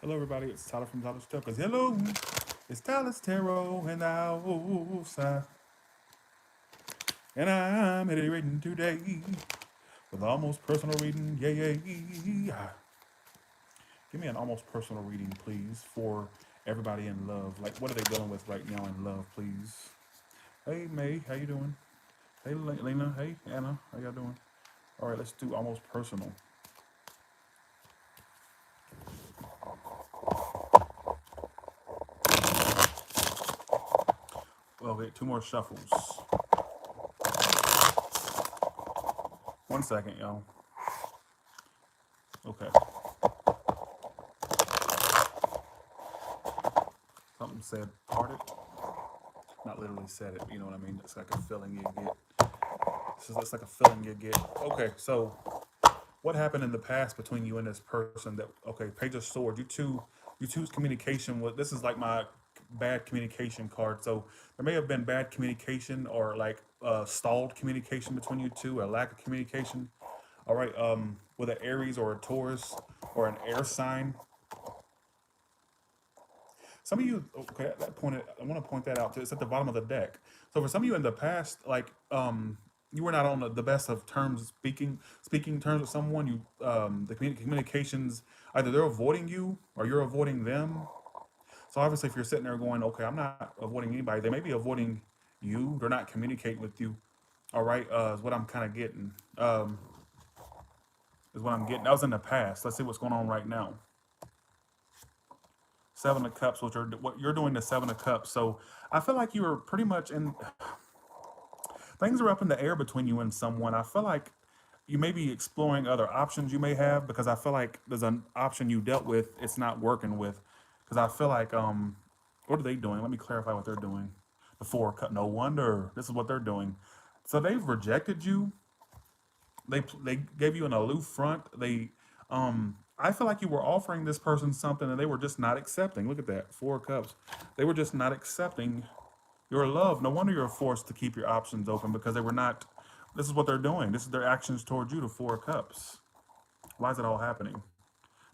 Hello, everybody. It's Tyler from Tyler's Tarot. Hello, it's Tyler's Tarot and the outside. And I'm at a reading today with almost personal reading. Yeah. Give me an almost personal reading, please, for everybody in love. Like, what are they dealing with right now in love, please? Hey, May, how you doing? Hey, Lena. Hey, Anna, how y'all doing? All right, let's do almost personal. Okay, two more shuffles. 1 second, y'all. Okay. Something said parted. Not literally said it, you know what I mean? It's like a feeling you get. It's like a feeling you get. Okay, so what happened in the past between you and this person that okay, Page of Swords, you two's communication with this is like my bad communication card. So there may have been bad communication or like stalled communication between you two, a lack of communication. All right, with an Aries or a Taurus or an air sign. Some of you, okay, at that point, I want to point that out too. It's at the bottom of the deck. So for some of you in the past, like, you were not on the best of terms, speaking terms with someone. The communications, either they're avoiding you or you're avoiding them. So obviously, if you're sitting there going, okay, I'm not avoiding anybody, they may be avoiding you. They're not communicating with you. All right, is what I'm kind of getting. Is what I'm getting. That was in the past. Let's see what's going on right now. Seven of Cups, which are what you're doing. The Seven of Cups. So I feel like you were pretty much in. Things are up in the air between you and someone. I feel like you may be exploring other options you may have because I feel like there's an option you dealt with it's not working with because I feel like what are they doing? Let me clarify what they're doing. The Four of Cups. No wonder this is what they're doing. So they've rejected you. They gave you an aloof front. I feel like you were offering this person something and they were just not accepting. Look at that, Four of Cups. They were just not accepting your love. No wonder you're forced to keep your options open because they were not. This is what they're doing. This is their actions towards you, the Four of Cups. Why is it all happening?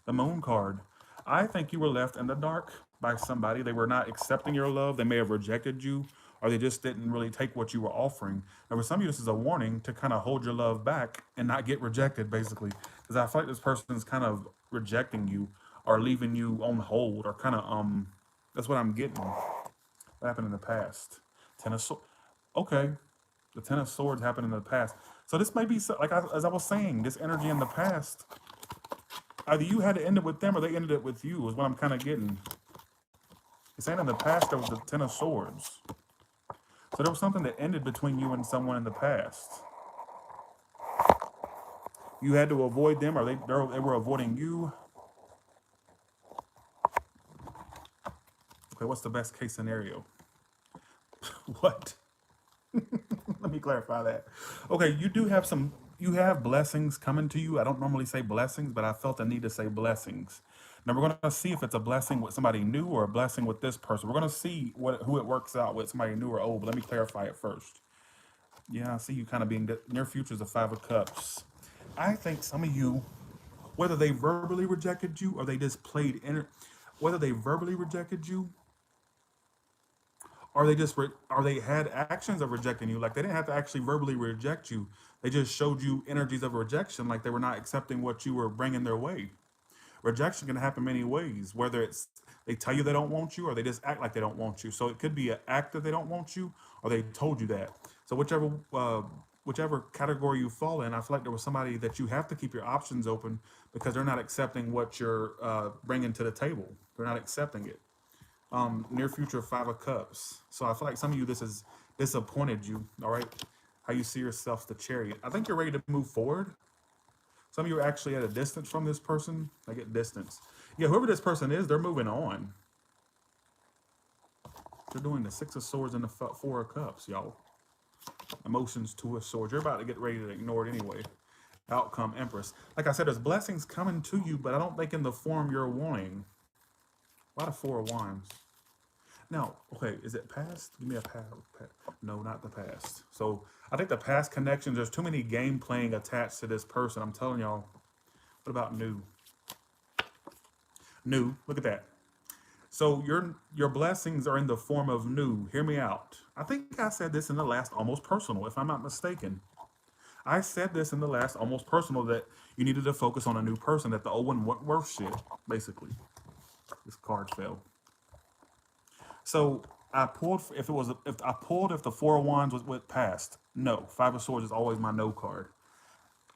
The Moon card. I think you were left in the dark by somebody. They were not accepting your love. They may have rejected you, or they just didn't really take what you were offering. Now, for some of you, this is a warning to kind of hold your love back and not get rejected, basically. Because I feel like this person is kind of rejecting you or leaving you on hold, or kind of That's what I'm getting. What happened in the past? Ten of Swords. Okay, the Ten of Swords happened in the past. So this may be as I was saying, this energy in the past. Either you had to end it with them or they ended it with you. Is what I'm kind of getting. It's saying in the past there was the Ten of Swords. So there was something that ended between you and someone in the past. You had to avoid them, or they were avoiding you. Okay, what's the best case scenario? What? Let me clarify that. Okay, you have blessings coming to you. I don't normally say blessings, but I felt the need to say blessings. Now we're gonna see if it's a blessing with somebody new or a blessing with this person. We're gonna see who it works out with, somebody new or old. But let me clarify it first. Yeah, I see you kind of being near future is the Five of Cups. I think some of you, whether they verbally rejected you or they just whether they verbally rejected you or or they had actions of rejecting you, like they didn't have to actually verbally reject you, they just showed you energies of rejection, like they were not accepting what you were bringing their way. Rejection can happen many ways, whether it's they tell you they don't want you or they just act like they don't want you. So it could be an act that they don't want you or they told you that. So whichever category you fall in, I feel like there was somebody that you have to keep your options open because they're not accepting what you're bringing to the table. They're not accepting it. Near future Five of Cups. So I feel like some of you, this has disappointed you. All right, how you see yourself, the Chariot. I think you're ready to move forward. Some of you are actually at a distance from this person. I get distance. Yeah, whoever this person is, they're moving on. They're doing the Six of Swords and the Four of Cups, y'all. Emotions, Two of Swords. You're about to get ready to ignore it anyway. Outcome, Empress. Like I said, there's blessings coming to you, but I don't think in the form you're wanting. A lot of Four of Wands. Now, okay, is it past? Give me a past. No, not the past. So I think the past connections, there's too many game playing attached to this person. I'm telling y'all. What about new? New. Look at that. So your blessings are in the form of new. Hear me out. I think I said this in the last almost personal, if I'm not mistaken. I said this in the last almost personal that you needed to focus on a new person, that the old one wasn't worth shit, basically. This card fell. So I pulled if the four of wands was went past. No. Five of swords is always my no card.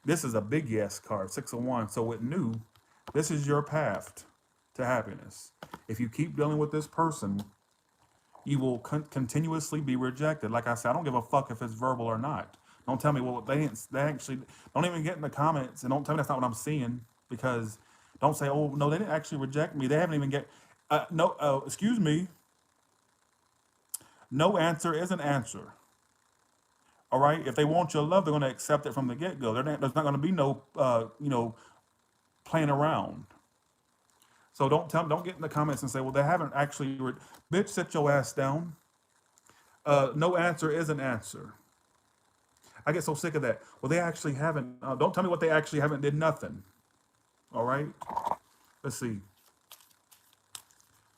This is a big yes card, six of wands. So with new, this is your path to happiness. If you keep dealing with this person, you will continuously be rejected. Like I said, I don't give a fuck if it's verbal or not. Don't tell me, well, they didn't, they actually, don't even get in the comments and don't tell me that's not what I'm seeing, because don't say, oh, no, they didn't actually reject me. They haven't even get, no, excuse me. No answer is an answer. All right. If they want your love, they're going to accept it from the get go. There's not going to be no, playing around. So don't get in the comments and say, well, they haven't actually, bitch, sit your ass down. No answer is an answer. I get so sick of that. Well, they actually haven't, don't tell me what they actually haven't did nothing. All right. Let's see.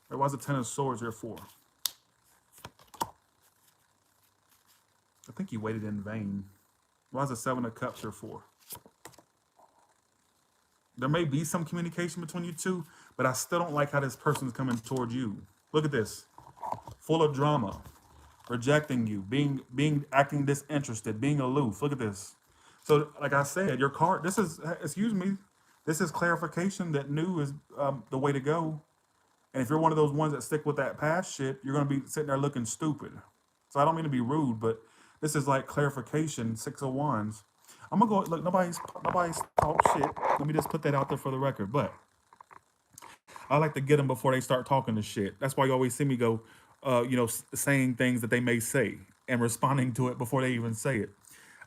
There was a 10 of swords here for. I think you waited in vain. Why is a 7 of cups here for? There may be some communication between you two, but I still don't like how this person's coming toward you. Look at this. Full of drama, rejecting you, acting disinterested, being aloof. Look at this. So, like I said, your card, this is, excuse me, this is clarification that new is the way to go. And if you're one of those ones that stick with that past shit, you're going to be sitting there looking stupid. So I don't mean to be rude, but this is like clarification, 6 of wands. I'm gonna go, look, nobody's talk shit. Let me just put that out there for the record. But I like to get them before they start talking the shit. That's why you always see me go, saying things that they may say and responding to it before they even say it.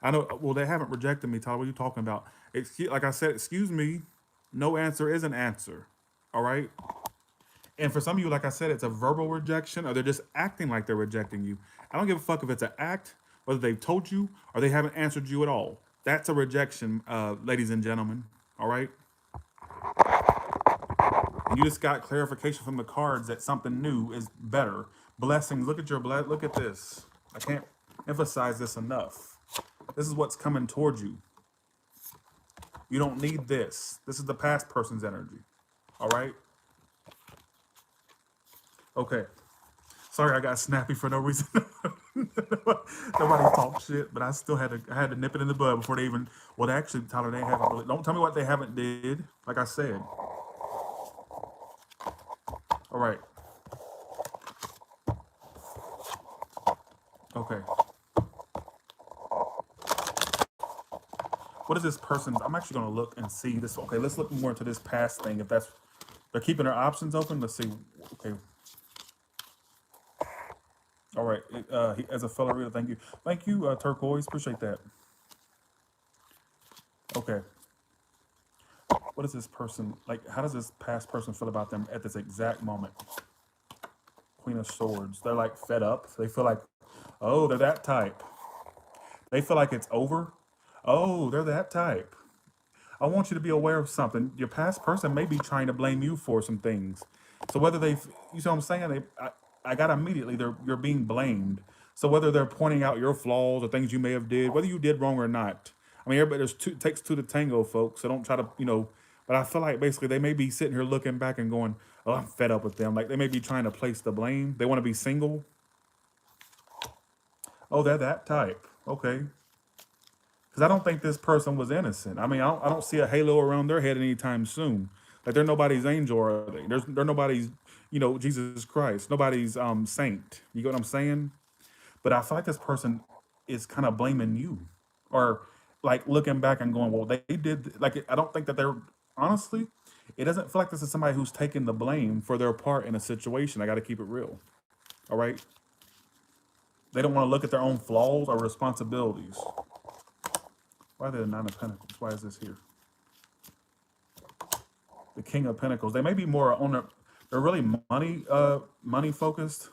I know, well, they haven't rejected me, Tyler. What are you talking about? Like I said, excuse me, no answer is an answer. All right? And for some of you, like I said, it's a verbal rejection, or they're just acting like they're rejecting you. I don't give a fuck if it's an act, whether they've told you or they haven't answered you at all. That's a rejection, ladies and gentlemen. All right? And you just got clarification from the cards that something new is better. Blessings. Look at your look at this. I can't emphasize this enough. This is what's coming towards you. You don't need this. This is the past person's energy. All right? Okay. Sorry, I got snappy for no reason. Nobody talked shit, but I still had to nip it in the bud before they even. Well, actually, Tyler, they haven't really. Don't tell me what they haven't did. Like I said. All right. Okay. What is this person's? I'm actually going to look and see this. Okay, let's look more into this past thing. If that's they're keeping their options open. Let's see. Okay. All right. As a fellow reader, thank you, Turquoise. Appreciate that. Okay. What is this person like? How does this past person feel about them at this exact moment? Queen of Swords. They're like fed up. They feel like, oh, they're that type. They feel like it's over. Oh, they're that type. I want you to be aware of something. Your past person may be trying to blame you for some things. So whether you see what I'm saying? I got immediately, you're being blamed. So whether they're pointing out your flaws or things you may have did, whether you did wrong or not. I mean, everybody, takes two to tango, folks. So don't try to, but I feel like basically they may be sitting here looking back and going, oh, I'm fed up with them. Like they may be trying to place the blame. They want to be single. Oh, they're that type. Okay. Because I don't think this person was innocent. I mean, I don't see a halo around their head anytime soon. Like they're nobody's angel, are they? They're nobody's, Jesus Christ. Nobody's saint. You get what I'm saying? But I feel like this person is kind of blaming you, or like looking back and going, well, they did. Like I don't think that they're honestly. It doesn't feel like this is somebody who's taking the blame for their part in a situation. I got to keep it real. All right. They don't want to look at their own flaws or responsibilities. Why are they the 9 of Pentacles? Why is this here? The King of Pentacles. They may be more on their, they're really money focused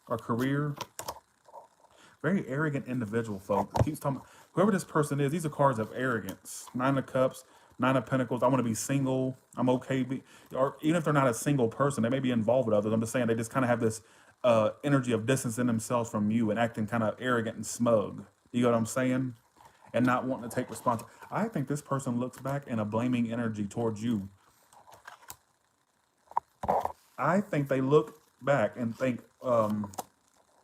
or career. Very arrogant individual, folks. It keeps talking, whoever this person is, these are cards of arrogance. 9 of Cups. Nine of Pentacles, I want to be single. I'm okay. Or even if they're not a single person, they may be involved with others. I'm just saying they just kind of have this energy of distancing themselves from you and acting kind of arrogant and smug. You know what I'm saying? And not wanting to take responsibility. I think this person looks back in a blaming energy towards you. I think they look back and think,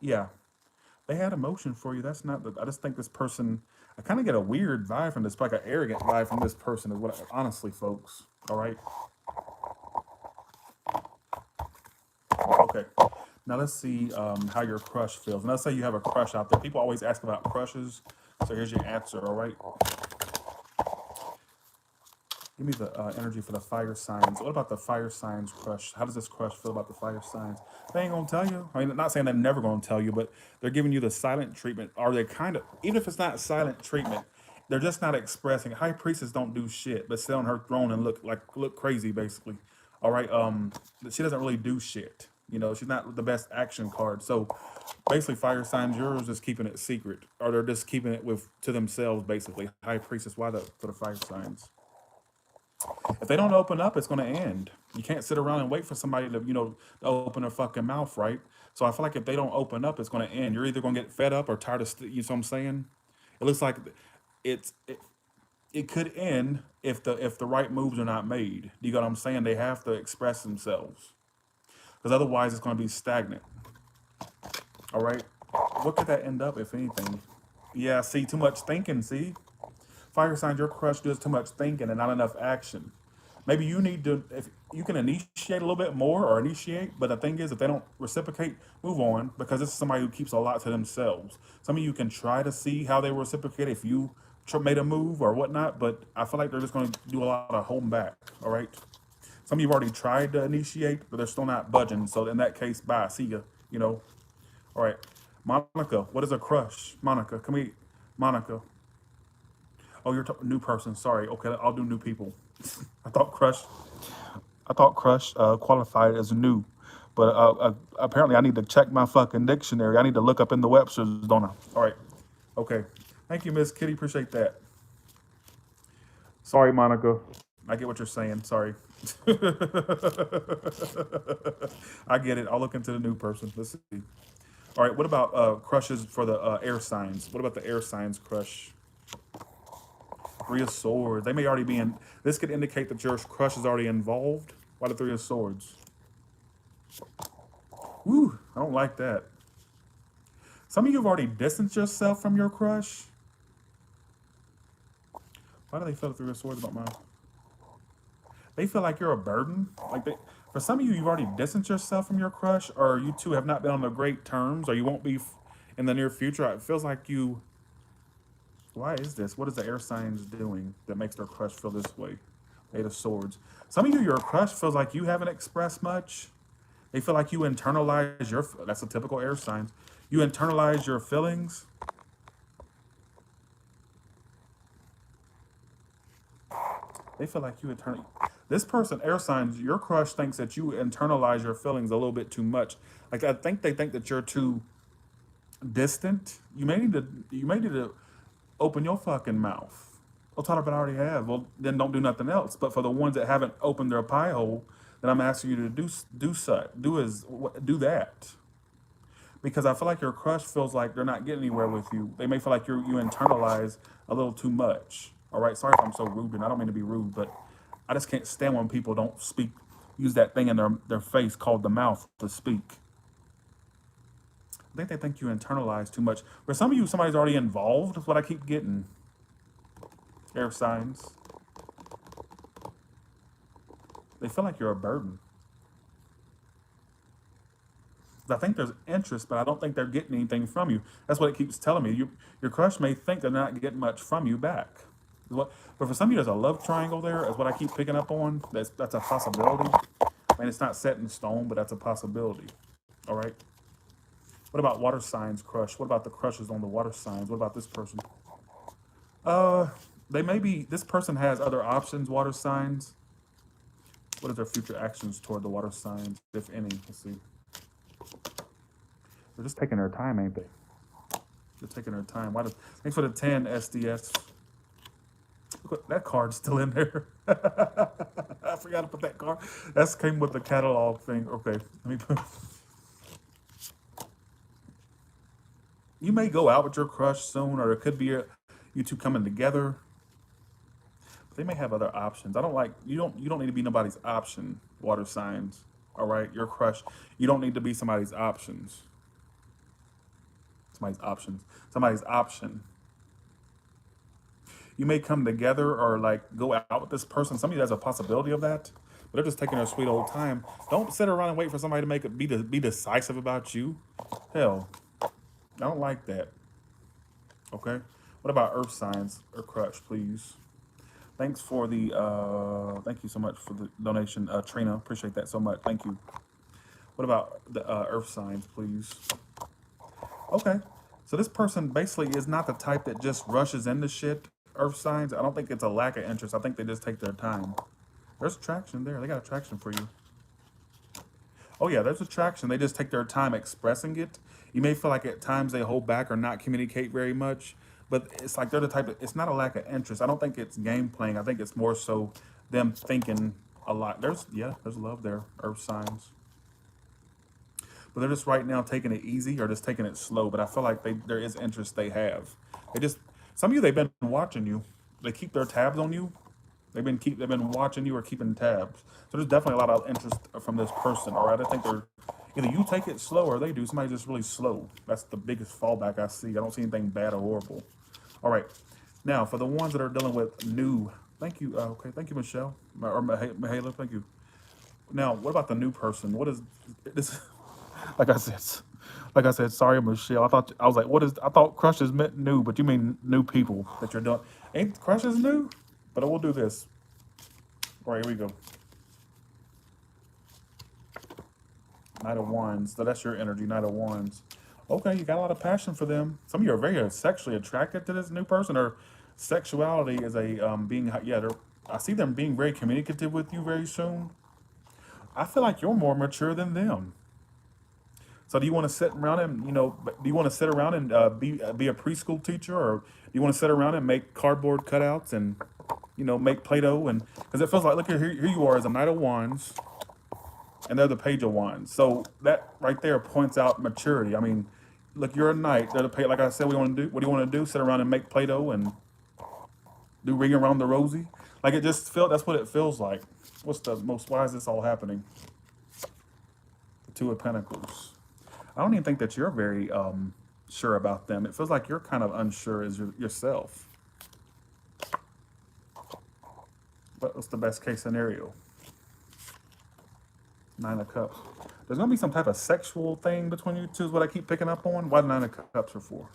yeah, they had emotion for you. That's not the, I just think this person, I kind of get a weird vibe from this, like an arrogant vibe from this person is what, honestly, folks. All right. Okay. Now let's see how your crush feels. And let's say you have a crush out there. People always ask about crushes. So here's your answer. All right. Give me the energy for the fire signs. What about the fire signs crush? How does this crush feel about the fire signs? They ain't gonna tell you. I mean, not saying they're never gonna tell you, but they're giving you the silent treatment. Are they kind of, even if it's not silent treatment, they're just not expressing. High priestess don't do shit, but sit on her throne and look crazy, basically. All right. She doesn't really do shit. You know, she's not the best action card. So basically, fire signs, yours just keeping it secret, or they're just keeping it with to themselves, basically. High priestess, why the for the fire signs? If they don't open up, it's going to end. You can't sit around and wait for somebody to, to open their fucking mouth, right? So I feel like if they don't open up, it's going to end. You're either going to get fed up or tired of, you know what I'm saying? It looks like it's it could end if the right moves are not made. Do you get what I'm saying? They have to express themselves because otherwise it's going to be stagnant. All right. What could that end up, if anything? Yeah. See, too much thinking. See. Fire signs, your crush does too much thinking and not enough action. Maybe you need to, if you can initiate a little bit more or initiate, but the thing is, if they don't reciprocate, move on because this is somebody who keeps a lot to themselves. Some of you can try to see how they reciprocate if you made a move or whatnot, but I feel like they're just going to do a lot of holding back. All right. Some of you have already tried to initiate, but they're still not budging. So in that case, bye. See ya. You know. All right. Monica, what is a crush? Monica, come here. Monica. Oh, you're a new person. Sorry. Okay, I'll do new people. I thought crush. I thought crush qualified as new, but apparently I need to check my fucking dictionary. I need to look up in the Webster's, don't I? All right. Okay. Thank you, Miss Kitty. Appreciate that. Sorry, Monica. I get what you're saying. Sorry. I get it. I'll look into the new person. Let's see. All right. What about crushes for the air signs? What about the air signs crush? Three of Swords. They may already be in. This could indicate that your crush is already involved. Why the Three of Swords? Woo, I don't like that. Some of you have already distanced yourself from your crush. Why do they feel the Three of Swords about mine? They feel like you're a burden. For some of you, you've already distanced yourself from your crush, or you two have not been on the great terms, or you won't be in the near future. It feels like you. Why is this? What is the air signs doing that makes their crush feel this way? Eight of Swords. Some of you, your crush feels like you haven't expressed much. They feel like you internalize your, that's a typical air sign. You internalize your feelings. They feel like you internalize. This person, air signs, your crush thinks that you internalize your feelings a little bit too much. Like I think they think that you're too distant. You may need to open your fucking mouth. Well, Tyler, but I already have. Well, then don't do nothing else. But for the ones that haven't opened their pie hole, then I'm asking you to do that. Because I feel like your crush feels like they're not getting anywhere with you. They may feel like you internalize a little too much. All right, sorry if I'm so rude, and I don't mean to be rude, but I just can't stand when people don't use that thing in their face called the mouth to speak. I think they think you internalize too much. For some of you, somebody's already involved. That's what I keep getting. Air signs. They feel like you're a burden. I think there's interest, but I don't think they're getting anything from you. That's what it keeps telling me. Your crush may think they're not getting much from you back. But for some of you, there's a love triangle there, is what I keep picking up on. That's a possibility. I mean, it's not set in stone, but that's a possibility. All right. What about water signs crush? What about the crushes on the water signs? What about this person? They may be, this person has other options, water signs. What are their future actions toward the water signs, if any? Let's see. They're just taking their time, ain't they? They're taking their time. Thanks for the 10, SDS. That card's still in there. I forgot to put that card. That's came with the catalog thing. Okay, let me put. You may go out with your crush soon, or it could be you two coming together. But they may have other options. I don't like you don't need to be nobody's option. Water signs. All right, your crush. You don't need to be somebody's options. Somebody's options. Somebody's option. You may come together or like go out with this person. Some of you has a possibility of that, but they're just taking their sweet old time. Don't sit around and wait for somebody to make it be decisive about you. Hell, I don't like that. Okay. What about earth signs or crush, please? Thanks for the thank you so much for the donation, Trina. Appreciate that so much. Thank you. What about the earth signs, please? Okay. So this person basically is not the type that just rushes into shit. Earth signs. I don't think it's a lack of interest. I think they just take their time. There's attraction there. They got attraction for you. Oh yeah, there's attraction. They just take their time expressing it. You may feel like at times they hold back or not communicate very much, but it's like they're the type of. It's not a lack of interest. I don't think it's game playing. I think it's more so them thinking a lot. There's love there. Earth signs. But they're just right now taking it easy or just taking it slow. But I feel like there is interest they have. They just some of you they've been watching you. They keep their tabs on you. They've been watching you or keeping tabs. So there's definitely a lot of interest from this person. All right, I think they're either you take it slow or they do. Somebody just really slow. That's the biggest fallback I see. I don't see anything bad or horrible. All right, now for the ones that are dealing with new. Thank you. Okay, thank you, Michelle or Mahala. Thank you. Now, what about the new person? What is this? Like I said, sorry, Michelle. I was like, what is? I thought crushes meant new, but you mean new people that you're doing. Ain't crushes new? But I will do this. All right, here we go. Knight of Wands. So that's your energy, Knight of Wands. Okay, you got a lot of passion for them. Some of you are very sexually attracted to this new person, or sexuality is a being. Yeah, I see them being very communicative with you very soon. I feel like you're more mature than them. So do you want to sit around and do you want to sit around and be a preschool teacher, or do you want to sit around and make cardboard cutouts and make Play-Doh and because it feels like look here you are as a Knight of Wands, and they're the Page of Wands. So that right there points out maturity. I mean, look, you're a knight. They're the page. Like I said, we want to do. What do you want to do? Sit around and make Play-Doh and do Ring Around the Rosie? Like it just feel. That's what it feels like. What's the most? Why is this all happening? The Two of Pentacles. I don't even think that you're very sure about them. It feels like you're kind of unsure as yourself. But what's the best case scenario? Nine of Cups. There's going to be some type of sexual thing between you two is what I keep picking up on. Why the Nine of Cups are for?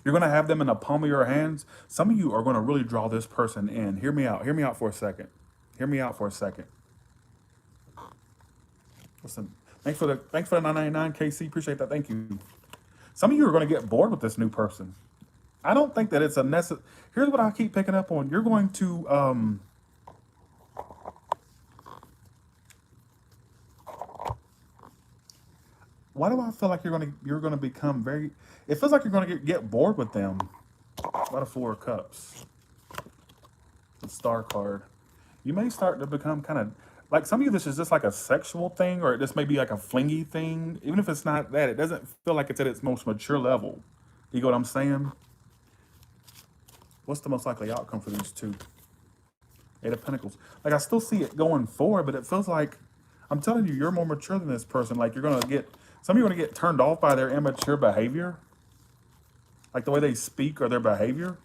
You're going to have them in the palm of your hands. Some of you are going to really draw this person in. Hear me out. Hear me out for a second. Hear me out for a second. Listen, thanks for the 999 KC. Appreciate that. Thank you. Some of you are going to get bored with this new person. I don't think that it's a necessary. Here's what I keep picking up on. You're going to why do I feel like you're gonna become very? It feels like you're gonna get bored with them. About a Four of Cups. The Star card. You may start to become kind of like some of you. This is just like a sexual thing, or this may be like a flingy thing. Even if it's not that, it doesn't feel like it's at its most mature level. You get what I'm saying? What's the most likely outcome for these two? Eight of Pentacles. Like I still see it going forward, but it feels like I'm telling you, you're more mature than this person. Like you're gonna get some of you are gonna get turned off by their immature behavior, like the way they speak or their behavior.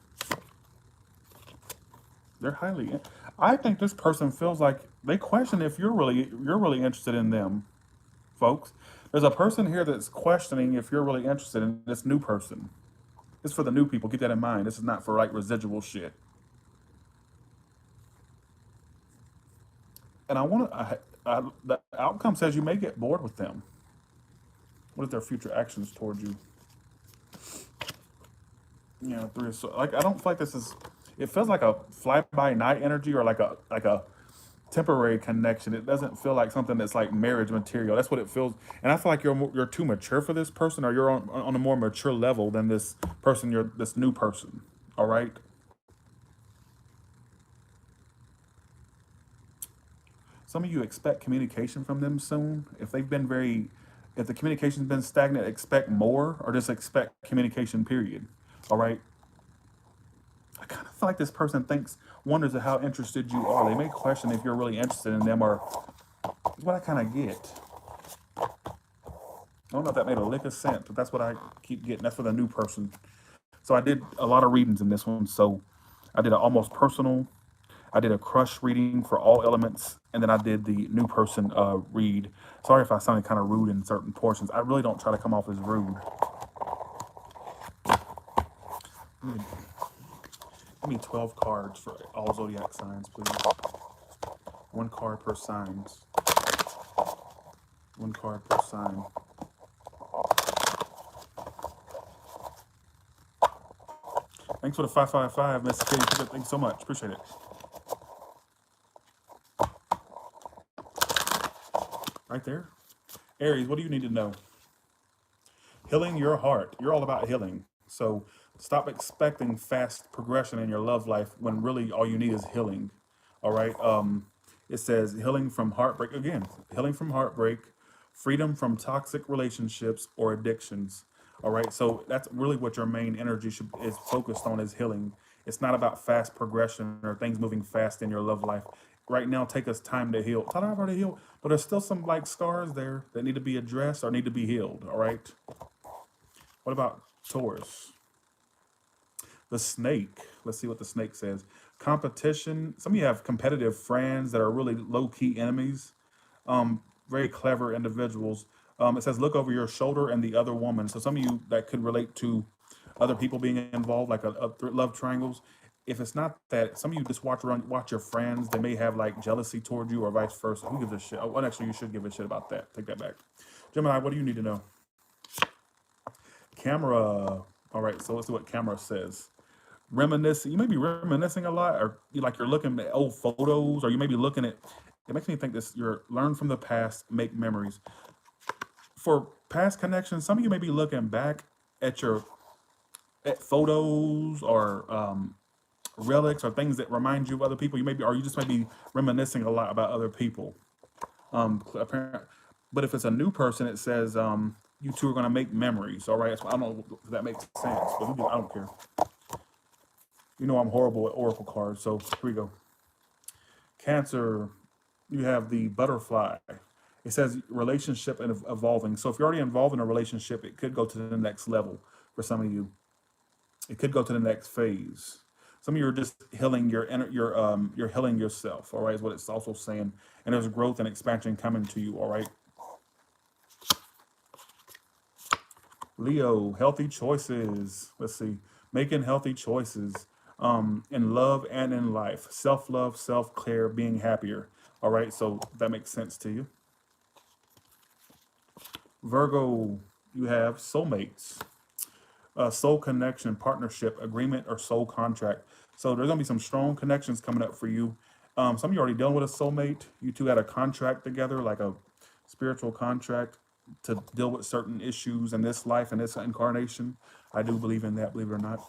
They're highly. I think this person feels like they question if you're really interested in them, folks. There's a person here that's questioning if you're really interested in this new person. It's for the new people. Keep that in mind. This is not for like residual shit. And I want to. The outcome says you may get bored with them. What are their future actions towards you? Yeah, three. So like I don't feel like this is. It feels like a fly by night energy or like a temporary connection. It doesn't feel like something that's like marriage material. That's what it feels. And I feel like you're too mature for this person, or you're on a more mature level than this person. You're this new person. All right. Some of you expect communication from them soon. If the communication's been stagnant, expect more, or just expect communication. Period. All right. I kind of feel like this person wonders how interested you are. They may question if you're really interested in them, or what I kind of get. I don't know if that made a lick of sense, but that's what I keep getting. That's for the new person. So I did a lot of readings in this one. So I did an almost personal, I did a crush reading for all elements, and then I did the new person read. Sorry if I sounded kind of rude in certain portions. I really don't try to come off as rude. Give me 12 cards for all zodiac signs, please. One card per signs. One card per sign. Thanks for the 555, Mr. K. Thanks so much. Appreciate it. Right there. Aries, what do you need to know? Healing your heart. You're all about healing. So stop expecting fast progression in your love life when really all you need is healing. All right. It says healing from heartbreak. Again, healing from heartbreak, freedom from toxic relationships or addictions. All right. So that's really what your main energy is focused on, is healing. It's not about fast progression or things moving fast in your love life. Right now, take us time to heal. Tell I've already healed, but there's still some like scars there that need to be addressed or need to be healed. All right. What about Taurus? The snake. Let's see what the snake says. Competition. Some of you have competitive friends that are really low key enemies. Very clever individuals. It says look over your shoulder and the other woman. So some of you that could relate to other people being involved, like love triangles. If it's not that, some of you just watch your friends. They may have like jealousy toward you or vice versa. Who gives a shit? Oh, well, actually, you should give a shit about that. Take that back. Gemini, what do you need to know? Camera. All right, so let's see what camera says. Reminiscing. You may be reminiscing a lot, or you're looking at old photos, or you may be looking at. It makes me think this. You're learn from the past, make memories. For past connections, some of you may be looking back at at photos or relics or things that remind you of other people. Or you just may be reminiscing a lot about other people. But if it's a new person, it says you two are going to make memories. All right. So I don't know if that makes sense, but I don't care. You know I'm horrible at oracle cards, so here we go. Cancer, you have the butterfly. It says relationship and evolving. So if you're already involved in a relationship, it could go to the next level for some of you. It could go to the next phase. Some of you are just healing you're healing yourself. All right, is what it's also saying. And there's growth and expansion coming to you. All right. Leo, healthy choices. Let's see, making healthy choices in love and in life. Self-love, self-care, being happier. All right, so that makes sense to you. Virgo, you have soulmates, soul connection, partnership, agreement, or soul contract. So there's gonna be some strong connections coming up for you. Some of you already dealing with a soulmate. You two had a contract together, like a spiritual contract to deal with certain issues in this life and this incarnation. I do believe in that, believe it or not.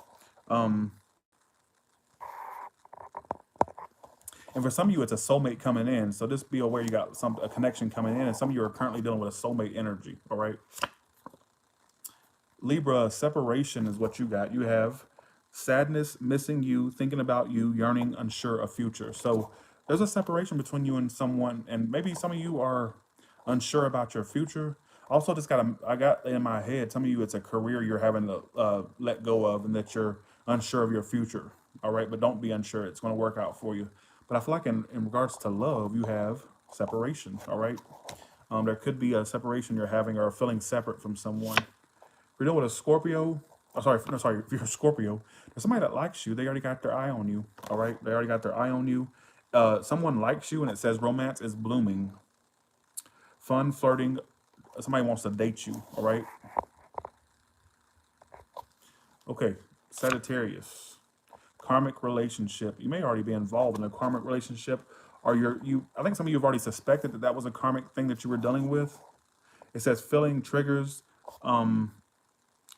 And for some of you, it's a soulmate coming in. So just be aware you got a connection coming in, and some of you are currently dealing with a soulmate energy. All right. Libra, separation is what you got. You have sadness, missing you, thinking about you, yearning, unsure of future. So there's a separation between you and someone, and maybe some of you are unsure about your future. Also, I got in my head, some of you, it's a career you're having to let go of, and that you're unsure of your future. All right, but don't be unsure. It's going to work out for you. But I feel like in regards to love, you have separation. All right, there could be a separation you're having or feeling separate from someone. If you're dealing with a Scorpio, if you're a Scorpio, there's somebody that likes you. They already got their eye on you. All right, they already got their eye on you. Someone likes you, and it says romance is blooming. Fun, flirting. Somebody wants to date you. All right. Okay, Sagittarius. Karmic relationship. You may already be involved in a karmic relationship, or I think some of you have already suspected that that was a karmic thing that you were dealing with. It says feeling triggers,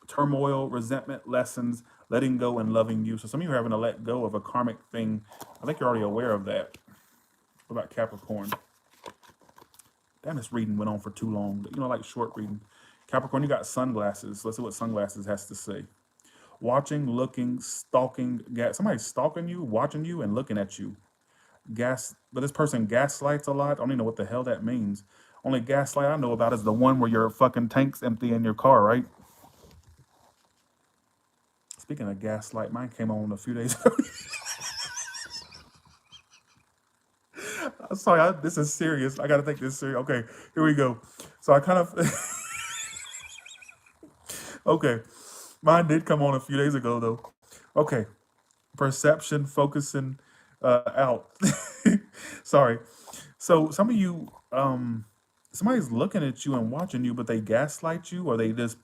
turmoil, resentment, lessons, letting go, and loving you. So some of you are having to let go of a karmic thing. I think you're already aware of that. What about Capricorn? Damn, this reading went on for too long. You know, I like short reading. Capricorn, you got sunglasses. Let's see what sunglasses has to say. Watching, looking, stalking, somebody's stalking you, watching you, and looking at you. But this person gaslights a lot. I don't even know what the hell that means. Only gaslight I know about is the one where your fucking tank's empty in your car, right? Speaking of gaslight, mine came on a few days ago. Sorry, this is serious. I got to take this serious. Okay, here we go. So I kind of, okay, mine did come on a few days ago though. Okay, perception, focusing out. Sorry. So some of you, somebody's looking at you and watching you, but they gaslight you, or they just,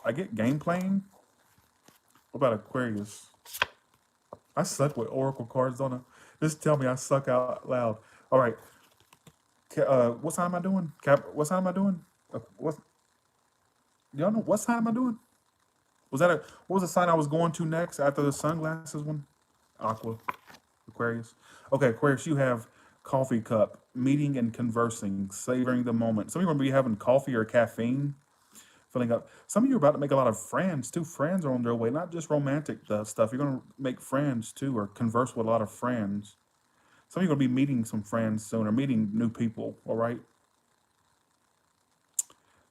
I get game playing. What about Aquarius? I suck with oracle cards, don't I? Just tell me I suck out loud. All right. What sign am I doing? What sign am I doing? Y'all know what sign am I doing? What was the sign I was going to next after the sunglasses one? Aqua. Aquarius. Okay, Aquarius, you have coffee cup, meeting and conversing, savoring the moment. Some of you are going to be having coffee or caffeine, filling up. Some of you are about to make a lot of friends too. Friends are on their way, not just romantic stuff. You're going to make friends too, or converse with a lot of friends. Some of you are going to be meeting some friends soon, or meeting new people, all right?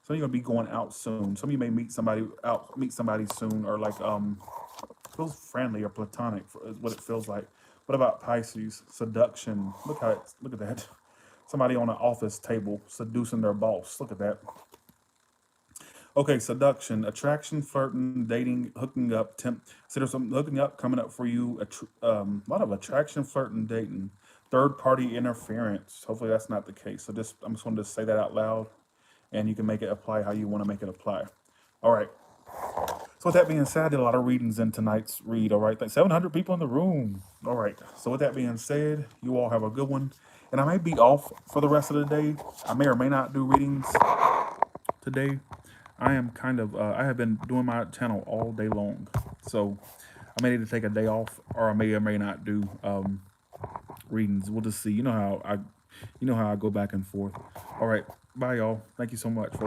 Some of you are going to be going out soon. Some of you may meet somebody soon, or like feels friendly or platonic is what it feels like. What about Pisces? Seduction. Look at that. Somebody on an office table seducing their boss. Look at that. Okay, seduction, attraction, flirting, dating, hooking up. So there's some hooking up coming up for you. A lot of attraction, flirting, dating. Third party interference. Hopefully that's not the case. So I'm just going to say that out loud, and you can make it apply how you want to make it apply. All right. So with that being said, I did a lot of readings in tonight's read. All right, 700 people in the room. All right. So with that being said, you all have a good one, and I may be off for the rest of the day. I may or may not do readings today. I am I have been doing my channel all day long, so I may need to take a day off, or I may or may not do readings. We'll just see. You know how I go back and forth. All right, bye y'all. Thank you so much for